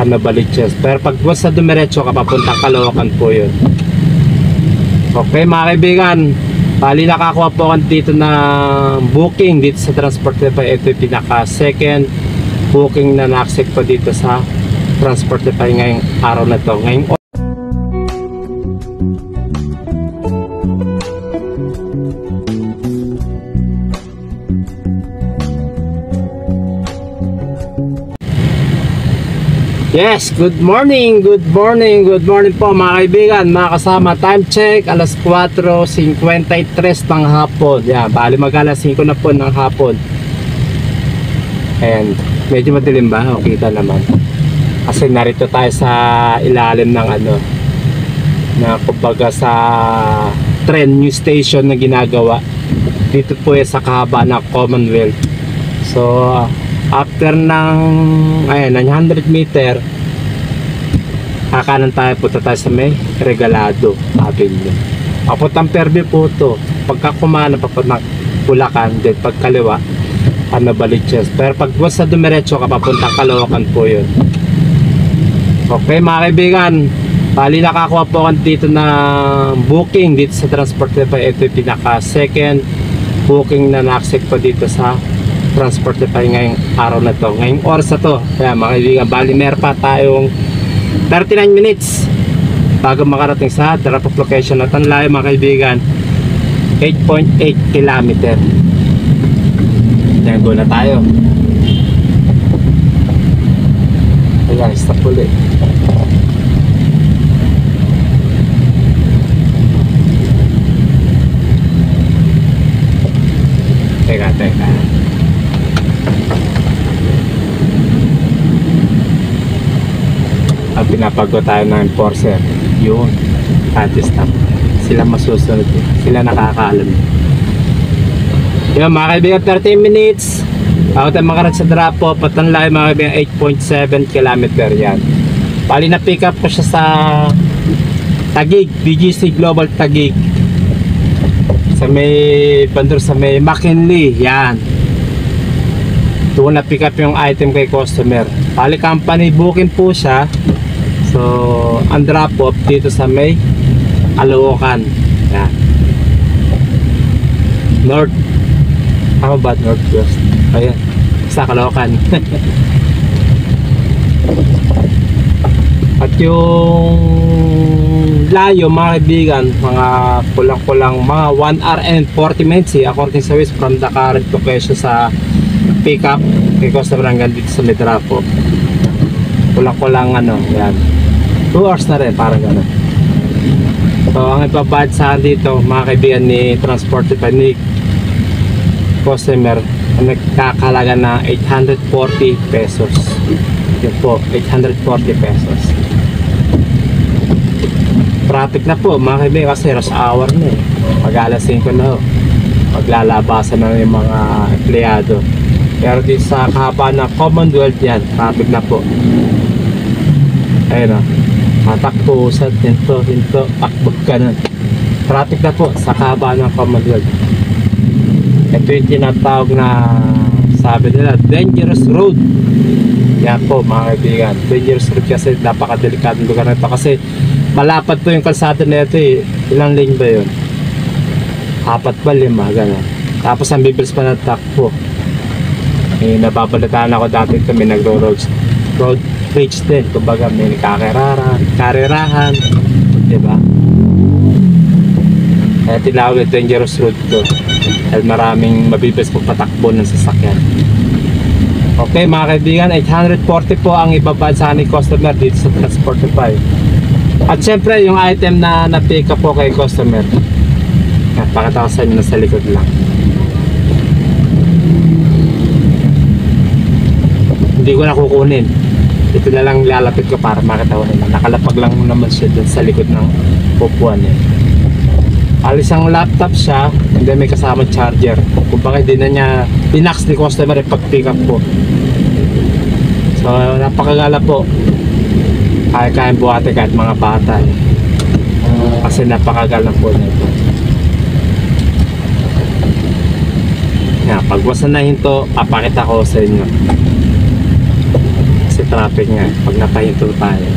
Novaliches. Pero pag sa dumiretso ka papuntang Caloocan po yun. Okay mga kaibigan, bali nakakuha po ako dito na booking dito sa Transportify. Ito yung pinaka second booking na na-accept ko dito sa Transportify ngayong araw na to. Ngayong yes, good morning po mga kaibigan, mga kasama. Time check, alas 4:53 ng hapon. Yan, bali mag alas 5 na po ng hapon. And medyo madilim ba? O, kita naman. Kasi narito tayo sa ilalim ng na kumbaga sa train new station na ginagawa. Dito po sa kahaba ng Commonwealth. So after ng 900 meter, kakanan tayo, punta tayo sa may Regalado Avenue. Papuntang Fairview po ito. Pagka kumana papuntang Bulacan, then pagkaliwa Novaliches. Pero pag sa dumiretso ka papuntang Caloocan po yun. Okay mga kaibigan, bali nakakuha po ako dito na booking dito sa Transportify. Ito yung pinaka second booking na na-accept ko dito sa Transportify ngayong araw na to, ngayong oras na to. Kaya mga kaibigan, bali meron pa tayong 39 minutes bago makarating sa drop off location na Tanlayo mga kaibigan. 8.8 kilometer. Yan, go na tayo. Ayan, stop ulit. Teka ang pinapago tayo ng enforcer yun, anti-stop. Sila masusunod, sila nakakaalam yun mga kaibigan. 30 minutes bago tayo makarat sa drop off at Tanlayo mga kaibigan. 8.7 kilometer yan. Bali na pick up ko siya sa Taguig, BGC Global Taguig, sa may bandor sa may McKinley. Yan, doon na pick up yung item kay customer. Bali company booking po siya. So ang drop off dito sa may Caloocan. Yan, north, how about northwest? Ayan, sa Caloocan. At yung layo mga kaibigan, mga kulang-kulang mga 1 hour and 40 minutes according sa Waze from the current location sa pick up kay customer hanggang dito sa may drop off. Kulang-kulang yan, 2 hours na rin, parang gano'n. So ang ipabayad sa akin dito mga kaibigan ni Transportify ni customer, nagkakalaga na 840 pesos. Yun po, 840 pesos. Traffic na po mga kaibigan kasi rush hour na mag alas 5 na maglalabasan na yung mga empleyado. Pero dito sa kahaba ng Commonwealth yan, traffic na po. Ayun matakbo sa hinto, takbo ka na. Traffic na po sa kahaba ng Commonwealth. Ito yung tinatawag na, sabi nila, dangerous road. Yan po mga kaibigan, dangerous road kasi napakadelikadong lugar na ito. Kasi malapad po yung kalsada na ito Ilang lane ba yun? 4 ba 5 gano'n. Tapos ang bibilis pa na takbo. Nababalitaan ako dati ito, may road rage din, kumbaga may karerahan, diba? Kaya tinawag dangerous road to dahil maraming mabibilis po patakbo ng sasakyan. Okay mga kaibigan, 840 po ang ibabayad sa ni customer dito sa Transportify. At syempre yung item na na-pick up po kay customer, pakita ko sa inyo, nasa likod lang. Hindi ko na kukunin, ito na lang lalapit ko para makita ko naman. Nakalapag lang naman siya dun sa likod ng pupuan Alis ang laptop siya, and then may kasamang charger. Kung bakit din na niya pinax ni customer pag pick up po. So napakagala po, kaya buhati kahit mga bata kasi napakagala po nito. Pag wasa na hinto, papakita ko sa inyo kasi traffic nga pag napahinto tayo.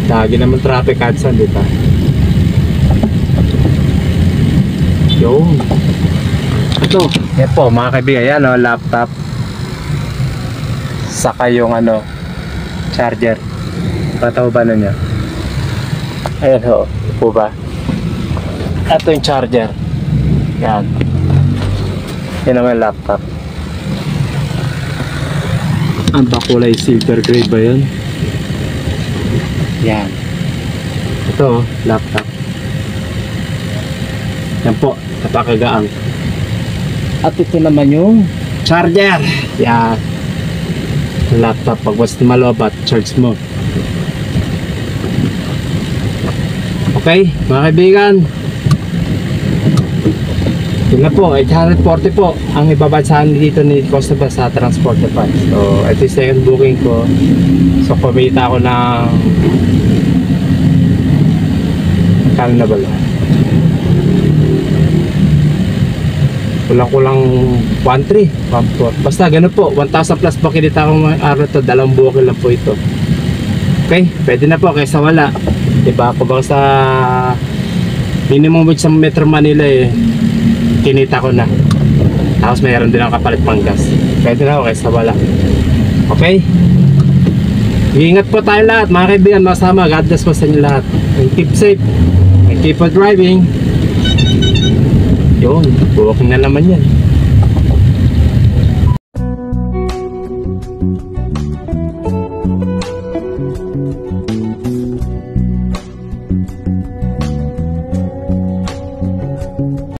Lagi naman traffic Hudson, di ba? Yun. Ito. Yan po mga kaibigan. Yan o, laptop. Saka yung ano, charger. Pataw ba na niya? Ayan ho. Po ba? Ito yung charger. Yan. Yan naman yung laptop. Ang bakulay silver gray ba yun? Yan. Ito, laptop. Yan po, napakagaang. At ito naman yung charger. Yan. Laptop, pag was malobat, charge mo. Okay, mga kaibigan. Yun na po, 840 po ang ibabasahan dito ni Costaba sa Transport Department. So, ito yung second booking ko. So, kumita ako ng kano na ba? Kulang-kulang 1.3, 1.4. Basta ganun po, 1,000 plus po kinita akong araw to, 2 booking lang po ito. Okay, pwede na po kaysa wala. Diba, kung baka sa minimum wage sa Metro Manila kinita ko na. Tapos mayroon din ang kapalit pang gas. Pwede na ako kaysa wala. Okay? Ingat po tayo lahat mga kaibigan, masama. God bless po sa inyo lahat. And keep safe and keep on driving. Yun, walking na naman yan.